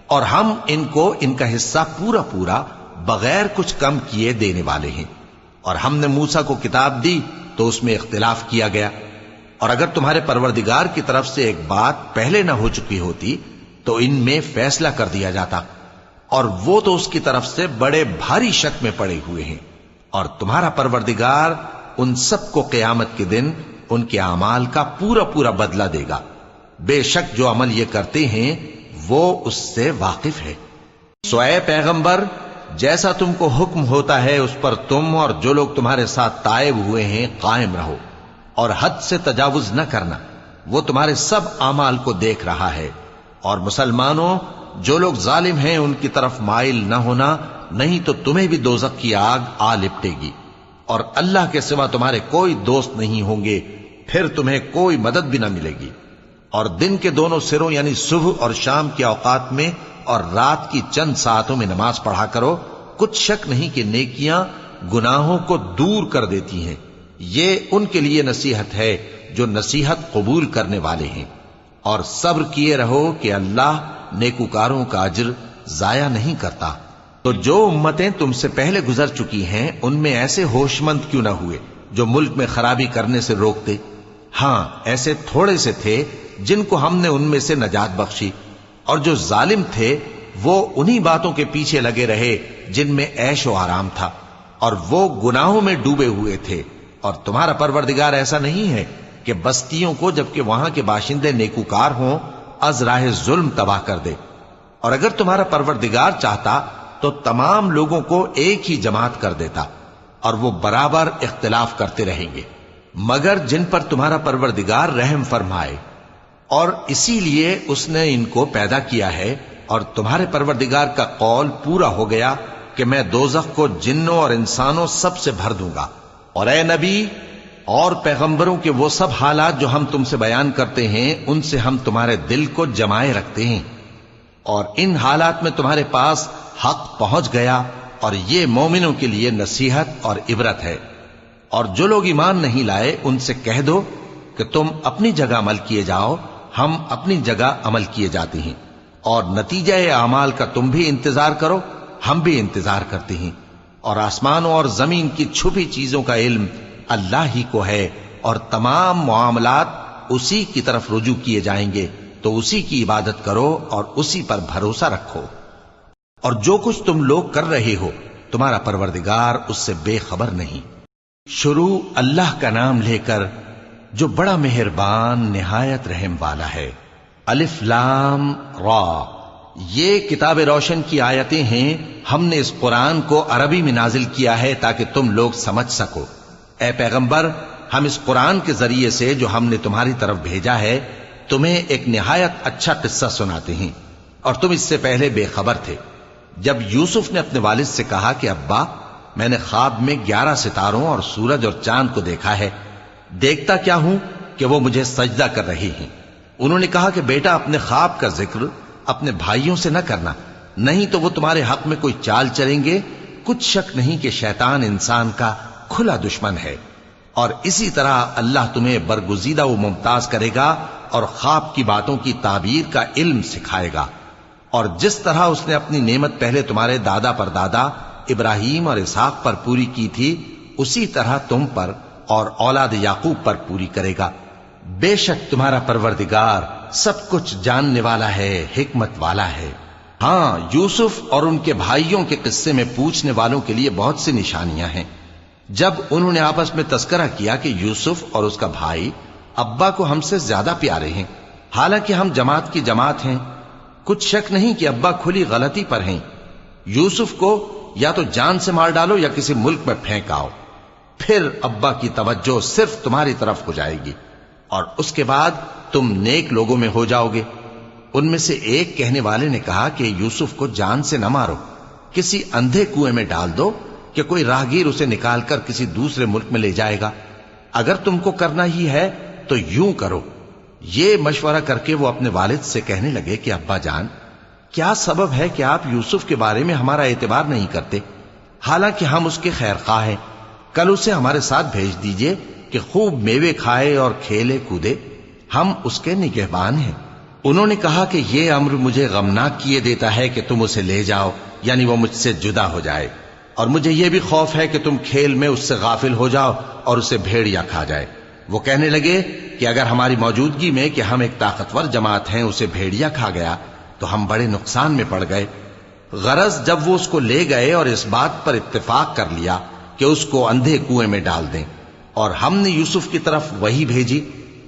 اور ہم ان کو ان کا حصہ پورا پورا بغیر کچھ کم کیے دینے والے ہیں۔ اور ہم نے موسیٰ کو کتاب دی تو اس میں اختلاف کیا گیا، اور اگر تمہارے پروردگار کی طرف سے ایک بات پہلے نہ ہو چکی ہوتی تو ان میں فیصلہ کر دیا جاتا، اور وہ تو اس کی طرف سے بڑے بھاری شک میں پڑے ہوئے ہیں۔ اور تمہارا پروردگار ان سب کو قیامت کے دن ان کے اعمال کا پورا پورا بدلہ دے گا، بے شک جو عمل یہ کرتے ہیں وہ اس سے واقف ہے۔ سو اے پیغمبر، جیسا تم کو حکم ہوتا ہے اس پر تم اور جو لوگ تمہارے ساتھ تائب ہوئے ہیں قائم رہو، اور حد سے تجاوز نہ کرنا، وہ تمہارے سب اعمال کو دیکھ رہا ہے۔ اور مسلمانوں، جو لوگ ظالم ہیں ان کی طرف مائل نہ ہونا، نہیں تو تمہیں بھی دوزخ کی آگ آ لپٹے گی، اور اللہ کے سوا تمہارے کوئی دوست نہیں ہوں گے، پھر تمہیں کوئی مدد بھی نہ ملے گی۔ اور دن کے دونوں سروں یعنی صبح اور شام کے اوقات میں اور رات کی چند ساعتوں میں نماز پڑھا کرو، کچھ شک نہیں کہ نیکیاں گناہوں کو دور کر دیتی ہیں۔ یہ ان کے لیے نصیحت ہے جو نصیحت قبول کرنے والے ہیں، اور صبر کیے رہو کہ اللہ نیکوکاروں کا اجر ضائع نہیں کرتا۔ تو جو امتیں تم سے پہلے گزر چکی ہیں ان میں ایسے ہوش مند کیوں نہ ہوئے جو ملک میں خرابی کرنے سے روکتے؟ ہاں، ایسے تھوڑے سے تھے جن کو ہم نے ان میں سے نجات بخشی، اور جو ظالم تھے وہ انہی باتوں کے پیچھے لگے رہے جن میں عیش و آرام تھا، اور وہ گناہوں میں ڈوبے ہوئے تھے۔ اور تمہارا پروردگار ایسا نہیں ہے کہ بستیوں کو جبکہ وہاں کے باشندے نیکوکار ہوں از راہ ظلم تباہ کر دے۔ اور اگر تمہارا پروردگار چاہتا تو تمام لوگوں کو ایک ہی جماعت کر دیتا، اور وہ برابر اختلاف کرتے رہیں گے، مگر جن پر تمہارا پروردگار رحم فرمائے، اور اسی لیے اس نے ان کو پیدا کیا ہے۔ اور تمہارے پروردگار کا قول پورا ہو گیا کہ میں دوزخ کو جنوں اور انسانوں سب سے بھر دوں گا۔ اور اے نبی اور پیغمبروں کے وہ سب حالات جو ہم تم سے بیان کرتے ہیں ان سے ہم تمہارے دل کو جمائے رکھتے ہیں، اور ان حالات میں تمہارے پاس حق پہنچ گیا اور یہ مومنوں کے لیے نصیحت اور عبرت ہے۔ اور جو لوگ ایمان نہیں لائے ان سے کہہ دو کہ تم اپنی جگہ عمل کیے جاؤ، ہم اپنی جگہ عمل کیے جاتے ہیں، اور نتیجہ اعمال کا تم بھی انتظار کرو، ہم بھی انتظار کرتے ہیں۔ اور آسمانوں اور زمین کی چھپی چیزوں کا علم اللہ ہی کو ہے، اور تمام معاملات اسی کی طرف رجوع کیے جائیں گے، تو اسی کی عبادت کرو اور اسی پر بھروسہ رکھو۔ اور جو کچھ تم لوگ کر رہے ہو تمہارا پروردگار اس سے بے خبر نہیں۔ شروع اللہ کا نام لے کر جو بڑا مہربان نہایت رحم والا ہے۔ الف لام را، یہ کتاب روشن کی آیتیں ہیں، ہم نے اس قرآن کو عربی میں نازل کیا ہے تاکہ تم لوگ سمجھ سکو۔ اے پیغمبر، ہم اس قرآن کے ذریعے سے جو ہم نے تمہاری طرف بھیجا ہے تمہیں ایک نہایت اچھا قصہ سناتے ہیں، اور تم اس سے پہلے بے خبر تھے۔ جب یوسف نے اپنے والد سے کہا کہ ابا، میں نے خواب میں 11 ستاروں اور سورج اور چاند کو دیکھا ہے، دیکھتا کیا ہوں کہ وہ مجھے سجدہ کر رہے ہیں۔ انہوں نے کہا کہ بیٹا، اپنے خواب کا ذکر اپنے بھائیوں سے نہ کرنا، نہیں تو وہ تمہارے حق میں کوئی چال چلیں گے۔ کچھ شک نہیں کہ شیطان انسان کا کھلا دشمن ہے، اور اسی طرح اللہ تمہیں برگزیدہ و ممتاز کرے گا اور خواب کی باتوں کی تعبیر کا علم سکھائے گا۔ اور جس طرح اس نے اپنی نعمت پہلے تمہارے دادا پر دادا ابراہیم اور اسحاق پر پوری کی تھی، اسی طرح تم پر اور اولاد یعقوب پر پوری کرے گا۔ بے شک تمہارا پروردگار سب کچھ جاننے والا ہے، حکمت والا ہے۔ ہاں، یوسف اور ان کے بھائیوں کے قصے میں پوچھنے والوں کے لیے بہت سی نشانیاں ہیں۔ جب انہوں نے آپس میں تذکرہ کیا کہ یوسف اور اس کا بھائی ابا کو ہم سے زیادہ پیارے ہیں، حالانکہ ہم جماعت کی جماعت ہیں، کچھ شک نہیں کہ ابا کھلی غلطی پر ہیں۔ یوسف کو یا تو جان سے مار ڈالو یا کسی ملک میں پھینک آؤ، پھر ابا کی توجہ صرف تمہاری طرف ہو جائے گی، اور اس کے بعد تم نیک لوگوں میں ہو جاؤ گے۔ ان میں سے ایک کہنے والے نے کہا کہ یوسف کو جان سے نہ مارو، کسی اندھے کنویں میں ڈال دو کہ کوئی راہگیر اسے نکال کر کسی دوسرے ملک میں لے جائے گا۔ اگر تم کو کرنا ہی ہے تو یوں کرو۔ یہ مشورہ کر کے وہ اپنے والد سے کہنے لگے کہ ابا جان، کیا سبب ہے کہ آپ یوسف کے بارے میں ہمارا اعتبار نہیں کرتے؟ حالانکہ ہم اس کے خیر خواہ ہیں، کل اسے ہمارے ساتھ بھیج دیجئے کہ خوب میوے کھائے اور کھیلے کودے، ہم اس کے نگہبان ہیں۔ انہوں نے کہا کہ یہ امر مجھے غمناک کیے دیتا ہے کہ تم اسے لے جاؤ، یعنی وہ مجھ سے جدا ہو جائے، اور مجھے یہ بھی خوف ہے کہ تم کھیل میں اس سے غافل ہو جاؤ اور اسے بھیڑیا کھا جائے۔ وہ کہنے لگے کہ اگر ہماری موجودگی میں کہ ہم ایک طاقتور جماعت ہیں اسے بھیڑیا کھا گیا تو ہم بڑے نقصان میں پڑ گئے۔ غرض جب وہ اس کو لے گئے اور اس بات پر اتفاق کر لیا کہ اس کو اندھے کنویں میں ڈال دیں، اور ہم نے یوسف کی طرف وحی بھیجی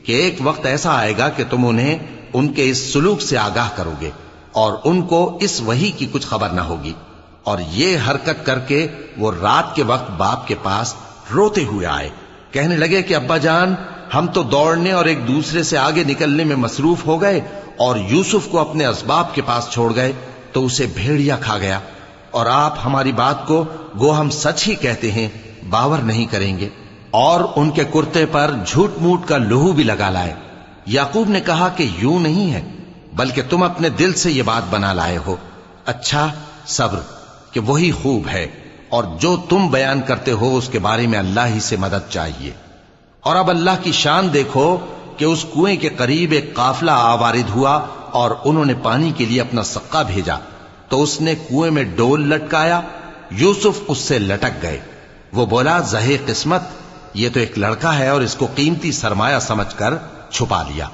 کہ ایک وقت ایسا آئے گا کہ تم انہیں ان کے اس سلوک سے آگاہ کرو گے، اور ان کو اس وحی کی کچھ خبر نہ ہوگی۔ اور یہ حرکت کر کے وہ رات کے وقت باپ کے پاس روتے ہوئے آئے، کہنے لگے کہ ابا جان، ہم تو دوڑنے اور ایک دوسرے سے آگے نکلنے میں مصروف ہو گئے اور یوسف کو اپنے اسباب کے پاس چھوڑ گئے تو اسے بھیڑیا کھا گیا، اور آپ ہماری بات کو گو ہم سچ ہی کہتے ہیں باور نہیں کریں گے۔ اور ان کے کرتے پر جھوٹ موٹ کا لہو بھی لگا لائے۔ یعقوب نے کہا کہ یوں نہیں ہے، بلکہ تم اپنے دل سے یہ بات بنا لائے ہو۔ اچھا، صبر کہ وہی خوب ہے، اور جو تم بیان کرتے ہو اس کے بارے میں اللہ ہی سے مدد چاہیے۔ اور اب اللہ کی شان دیکھو کہ اس کنویں کے قریب ایک قافلہ آوارد ہوا اور انہوں نے پانی کے لیے اپنا سقا بھیجا، تو اس نے کنویں میں ڈول لٹکایا، یوسف اس سے لٹک گئے۔ وہ بولا، زہے قسمت، یہ تو ایک لڑکا ہے، اور اس کو قیمتی سرمایہ سمجھ کر چھپا لیا۔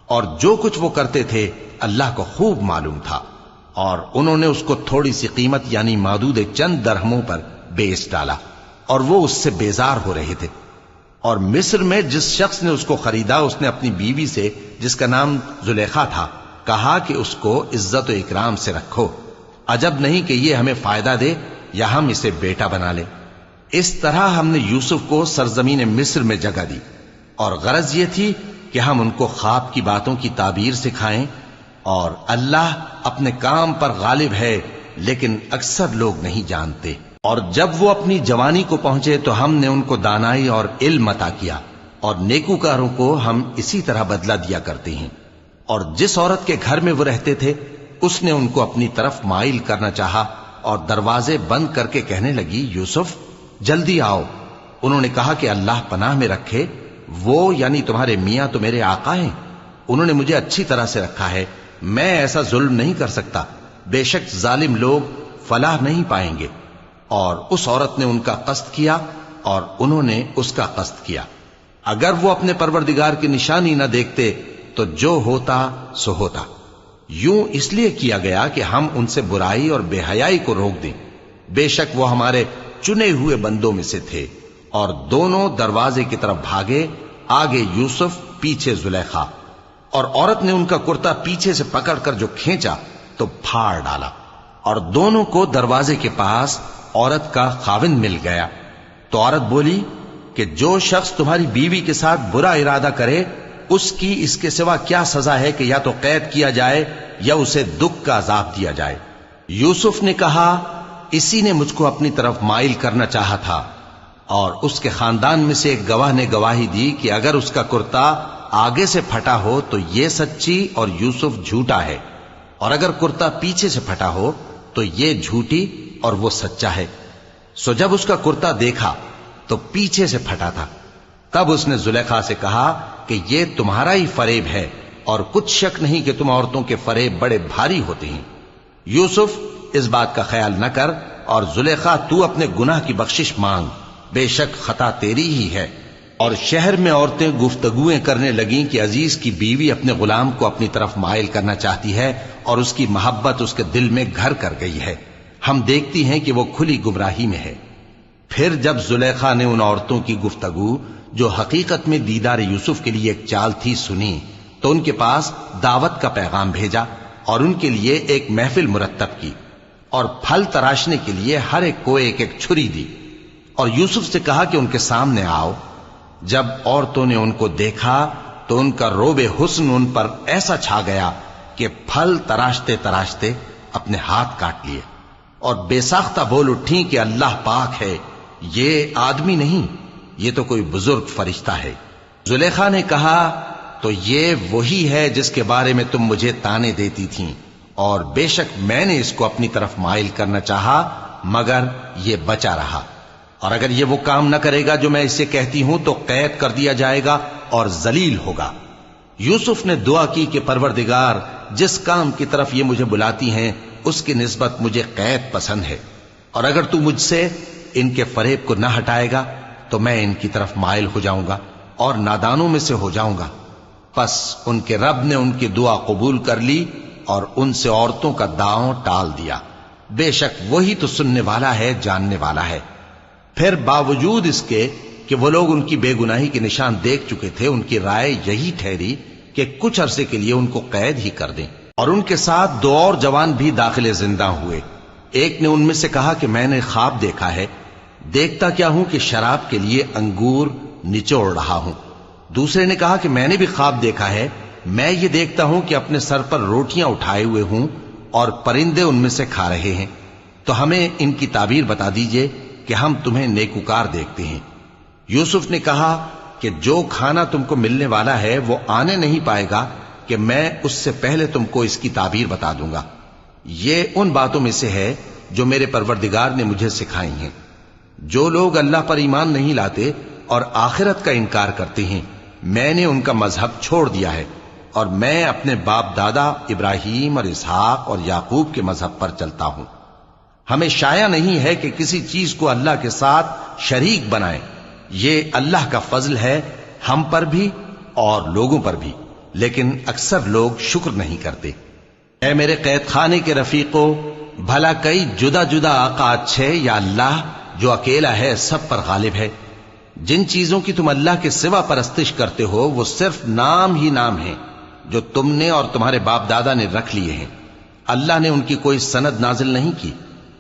اور جو کچھ وہ کرتے تھے اللہ کو خوب معلوم تھا، اور انہوں نے اس کو تھوڑی سی قیمت یعنی معدود چند درہموں پر بیچ ڈالا، اور وہ اس سے بیزار ہو رہے تھے۔ اور مصر میں جس شخص نے اس کو خریدا، اس نے اپنی بیوی سے جس کا نام زلیخا تھا کہا کہ اس کو عزت و اکرام سے رکھو، عجب نہیں کہ یہ ہمیں فائدہ دے یا ہم اسے بیٹا بنا لیں۔ اس طرح ہم نے یوسف کو سرزمین مصر میں جگہ دی، اور غرض یہ تھی کہ ہم ان کو خواب کی باتوں کی تعبیر سکھائیں، اور اللہ اپنے کام پر غالب ہے لیکن اکثر لوگ نہیں جانتے۔ اور جب وہ اپنی جوانی کو پہنچے تو ہم نے ان کو دانائی اور علم عطا کیا، اور نیکوکاروں کو ہم اسی طرح بدلہ دیا کرتے ہیں۔ اور جس عورت کے گھر میں وہ رہتے تھے اس نے ان کو اپنی طرف مائل کرنا چاہا، اور دروازے بند کر کے کہنے لگی یوسف جلدی آؤ۔ انہوں نے کہا کہ اللہ پناہ میں رکھے، وہ یعنی تمہارے میاں تو میرے آقا ہیں، انہوں نے مجھے اچھی طرح سے رکھا ہے، میں ایسا ظلم نہیں کر سکتا، بے شک ظالم لوگ فلاح نہیں پائیں گے۔ اور اس عورت نے ان کا قصد کیا اور انہوں نے اس کا قصد کیا۔ اگر وہ اپنے پروردگار کی نشانی نہ دیکھتے تو جو ہوتا سو ہوتا۔ یوں اس لیے کیا گیا کہ ہم ان سے برائی اور بے حیائی کو روک دیں، بے شک وہ ہمارے چنے ہوئے بندوں میں سے تھے۔ اور دونوں دروازے کی طرف بھاگے، آگے یوسف پیچھے زلیخا، اور عورت نے ان کا کرتا پیچھے سے پکڑ کر جو کھینچا تو پھاڑ ڈالا، اور دونوں کو دروازے کے پاس عورت کا خاوند مل گیا۔ تو عورت بولی کہ جو شخص تمہاری بیوی کے ساتھ برا ارادہ کرے اس کی اس کے سوا کیا سزا ہے کہ یا تو قید کیا جائے یا اسے دکھ کا عذاب دیا جائے۔ یوسف نے کہا اسی نے مجھ کو اپنی طرف مائل کرنا چاہا تھا، اور اس کے خاندان میں سے ایک گواہ نے گواہی دی کہ اگر اس کا کرتا آگے سے پھٹا ہو تو یہ سچی اور یوسف جھوٹا ہے، اور اگر کرتا پیچھے سے پھٹا ہو تو یہ جھوٹی اور وہ سچا ہے۔ سو جب اس کا کرتا دیکھا تو پیچھے سے پھٹا تھا، تب اس نے زلیخا سے کہا کہ یہ تمہارا ہی فریب ہے، اور کچھ شک نہیں کہ تم عورتوں کے فریب بڑے بھاری ہوتے ہیں۔ یوسف اس بات کا خیال نہ کر، اور زلیخا تو اپنے گناہ کی بخشش مانگ، بے شک خطا تیری ہی ہے۔ اور شہر میں عورتیں گفتگویں کرنے لگیں کہ عزیز کی بیوی اپنے غلام کو اپنی طرف مائل کرنا چاہتی ہے اور اس کی محبت اس کے دل میں گھر کر گئی ہے، ہم دیکھتی ہیں کہ وہ کھلی گمراہی میں ہے۔ پھر جب زلیخا نے ان عورتوں کی گفتگو جو حقیقت میں دیدار یوسف کے لیے ایک چال تھی سنی، تو ان کے پاس دعوت کا پیغام بھیجا اور ان کے لیے ایک محفل مرتب کی، اور پھل تراشنے کے لیے ہر ایک کو ایک ایک چھری دی، اور یوسف سے کہا کہ ان کے سامنے آؤ۔ جب عورتوں نے ان کو دیکھا تو ان کا روب حسن ان پر ایسا چھا گیا کہ پھل تراشتے تراشتے اپنے ہاتھ کاٹ لیے، اور بے ساختہ بول اٹھیں کہ اللہ پاک ہے، یہ آدمی نہیں، یہ تو کوئی بزرگ فرشتہ ہے۔ زلیخا نے کہا تو یہ وہی ہے جس کے بارے میں تم مجھے تانے دیتی تھیں، اور بے شک میں نے اس کو اپنی طرف مائل کرنا چاہا مگر یہ بچا رہا، اور اگر یہ وہ کام نہ کرے گا جو میں اسے کہتی ہوں تو قید کر دیا جائے گا اور ذلیل ہوگا۔ یوسف نے دعا کی کہ پروردگار جس کام کی طرف یہ مجھے بلاتی ہیں اس کی نسبت مجھے قید پسند ہے، اور اگر تو مجھ سے ان کے فریب کو نہ ہٹائے گا تو میں ان کی طرف مائل ہو جاؤں گا اور نادانوں میں سے ہو جاؤں گا۔ پس ان کے رب نے ان کی دعا قبول کر لی اور ان سے عورتوں کا داؤں ٹال دیا، بے شک وہی تو سننے والا ہے، جاننے والا ہے۔ پھر باوجود اس کے کہ وہ لوگ ان کی بے گناہی کے نشان دیکھ چکے تھے، ان کی رائے یہی ٹھہری کہ کچھ عرصے کے لیے ان کو قید ہی کر دیں، اور ان کے ساتھ دو اور جوان بھی داخل زندہ ہوئے۔ ایک نے ان میں سے کہا کہ میں نے خواب دیکھا ہے، دیکھتا کیا ہوں کہ شراب کے لیے انگور نچوڑ رہا ہوں۔ دوسرے نے کہا کہ میں نے بھی خواب دیکھا ہے، میں یہ دیکھتا ہوں کہ اپنے سر پر روٹیاں اٹھائے ہوئے ہوں اور پرندے ان میں سے کھا رہے ہیں، تو ہمیں ان کی تعبیر بتا دیجئے کہ ہم تمہیں نیکوکار دیکھتے ہیں۔ یوسف نے کہا کہ جو کھانا تم کو ملنے والا ہے وہ آنے نہیں پائے گا کہ میں اس سے پہلے تم کو اس کی تعبیر بتا دوں گا۔ یہ ان باتوں میں سے ہے جو میرے پروردگار نے مجھے سکھائی ہیں۔ جو لوگ اللہ پر ایمان نہیں لاتے اور آخرت کا انکار کرتے ہیں، میں نے ان کا مذہب چھوڑ دیا ہے، اور میں اپنے باپ دادا ابراہیم اور اسحاق اور یعقوب کے مذہب پر چلتا ہوں۔ ہمیں شایع نہیں ہے کہ کسی چیز کو اللہ کے ساتھ شریک بنائیں، یہ اللہ کا فضل ہے ہم پر بھی اور لوگوں پر بھی، لیکن اکثر لوگ شکر نہیں کرتے۔ اے میرے قید خانے کے رفیقو، بھلا کئی جدا جدا آقا اچھے یا اللہ جو اکیلا ہے سب پر غالب ہے؟ جن چیزوں کی تم اللہ کے سوا پرستش کرتے ہو وہ صرف نام ہی نام ہیں جو تم نے اور تمہارے باپ دادا نے رکھ لیے ہیں، اللہ نے ان کی کوئی سند نازل نہیں کی۔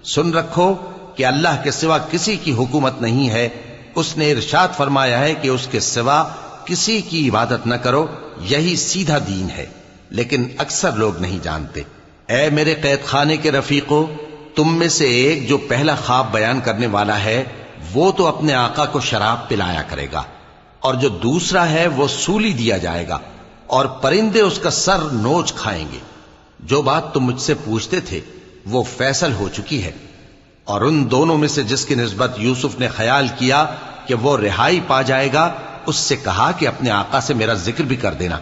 سن رکھو کہ اللہ کے سوا کسی کی حکومت نہیں ہے، اس نے ارشاد فرمایا ہے کہ اس کے سوا کسی کی عبادت نہ کرو، یہی سیدھا دین ہے، لیکن اکثر لوگ نہیں جانتے۔ اے میرے قید خانے کے رفیقو، تم میں سے ایک جو پہلا خواب بیان کرنے والا ہے وہ تو اپنے آقا کو شراب پلایا کرے گا، اور جو دوسرا ہے وہ سولی دیا جائے گا، اور پرندے اس کا سر نوچ کھائیں گے۔ جو بات تم مجھ سے پوچھتے تھے وہ فیصل ہو چکی ہے۔ اور ان دونوں میں سے جس کی نسبت یوسف نے خیال کیا کہ وہ رہائی پا جائے گا، اس سے کہا کہ اپنے آقا سے میرا ذکر بھی کر دینا۔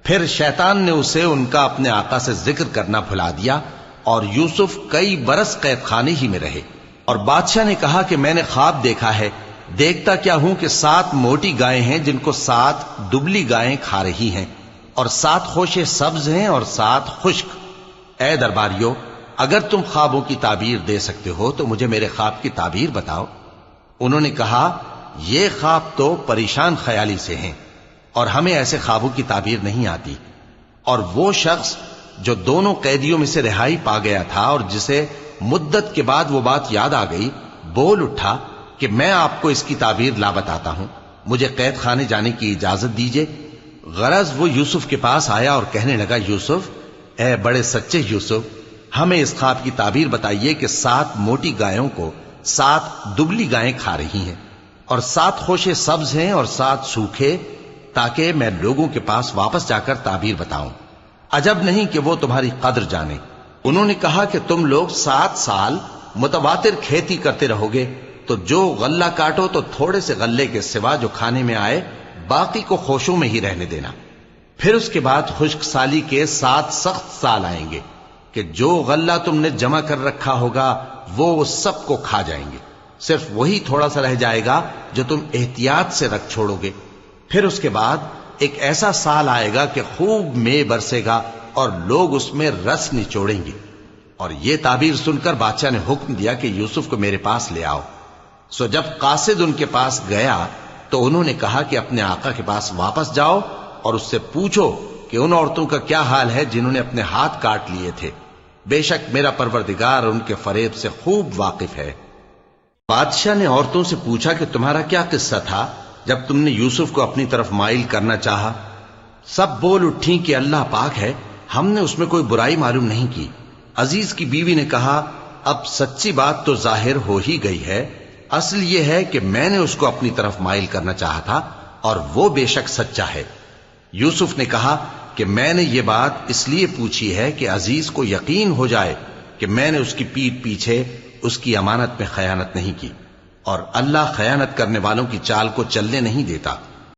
پھر شیطان نے اسے ان کا اپنے آقا سے ذکر کرنا بھلا دیا، اور یوسف کئی برس قید خانے ہی میں رہے۔ اور بادشاہ نے کہا کہ میں نے خواب دیکھا ہے، دیکھتا کیا ہوں کہ 7 موٹی گائیں ہیں جن کو 7 دبلی گائیں کھا رہی ہیں، اور 7 خوشے سبز ہیں اور 7 خشک۔ اے درباریو، اگر تم خوابوں کی تعبیر دے سکتے ہو تو مجھے میرے خواب کی تعبیر بتاؤ۔ انہوں نے کہا، یہ خواب تو پریشان خیالی سے ہیں، اور ہمیں ایسے خوابوں کی تعبیر نہیں آتی۔ اور وہ شخص جو دونوں قیدیوں میں سے رہائی پا گیا تھا اور جسے مدت کے بعد وہ بات یاد آ گئی، بول اٹھا کہ میں آپ کو اس کی تعبیر لا بتاتا ہوں، مجھے قید خانے جانے کی اجازت دیجیے۔ غرض وہ یوسف کے پاس آیا اور کہنے لگا، یوسف، اے بڑے سچے یوسف، ہمیں اس خواب کی تعبیر بتائیے کہ 7 موٹی گایوں کو 7 دبلی گائیں کھا رہی ہیں، اور 7 خوشے سبز ہیں اور 7 سوکھے، تاکہ میں لوگوں کے پاس واپس جا کر تعبیر بتاؤں۔ عجب نہیں کہ وہ تمہاری قدر جانے۔ انہوں نے کہا کہ تم لوگ 7 سال متواتر کھیتی کرتے رہو گے، تو جو غلہ کاٹو تو تھوڑے سے غلے کے سوا جو کھانے میں آئے باقی کو خوشوں میں ہی رہنے دینا۔ پھر اس کے بعد خشک سالی کے 7 سخت سال آئیں گے کہ جو غلہ تم نے جمع کر رکھا ہوگا وہ سب کو کھا جائیں گے، صرف وہی تھوڑا سا رہ جائے گا جو تم احتیاط سے رکھ چھوڑو گے۔ پھر اس کے بعد ایک ایسا سال آئے گا کہ خوب مے برسے گا اور لوگ اس میں رس نچوڑیں گے۔ اور یہ تعبیر سن کر بادشاہ نے حکم دیا کہ یوسف کو میرے پاس لے آؤ۔ سو جب قاصد ان کے پاس گیا تو انہوں نے کہا کہ اپنے آقا کے پاس واپس جاؤ اور اس سے پوچھو کہ ان عورتوں کا کیا حال ہے جنہوں نے اپنے ہاتھ کاٹ لیے تھے، بے شک میرا پروردگار ان کے فریب سے خوب واقف ہے۔ بادشاہ نے عورتوں سے پوچھا کہ تمہارا کیا قصہ تھا جب تم نے یوسف کو اپنی طرف مائل کرنا چاہا؟ سب بول اٹھیں کہ اللہ پاک ہے، ہم نے اس میں کوئی برائی معلوم نہیں کی۔ عزیز کی بیوی نے کہا، اب سچی بات تو ظاہر ہو ہی گئی ہے، اصل یہ ہے کہ میں نے اس کو اپنی طرف مائل کرنا چاہا تھا اور وہ بے شک سچا ہے۔ یوسف نے کہا کہ میں نے یہ بات اس لیے پوچھی ہے کہ عزیز کو یقین ہو جائے کہ میں نے اس کی پیٹھ پیچھے اس کی امانت میں خیانت نہیں کی، اور اللہ خیانت کرنے والوں کی چال کو چلنے نہیں دیتا۔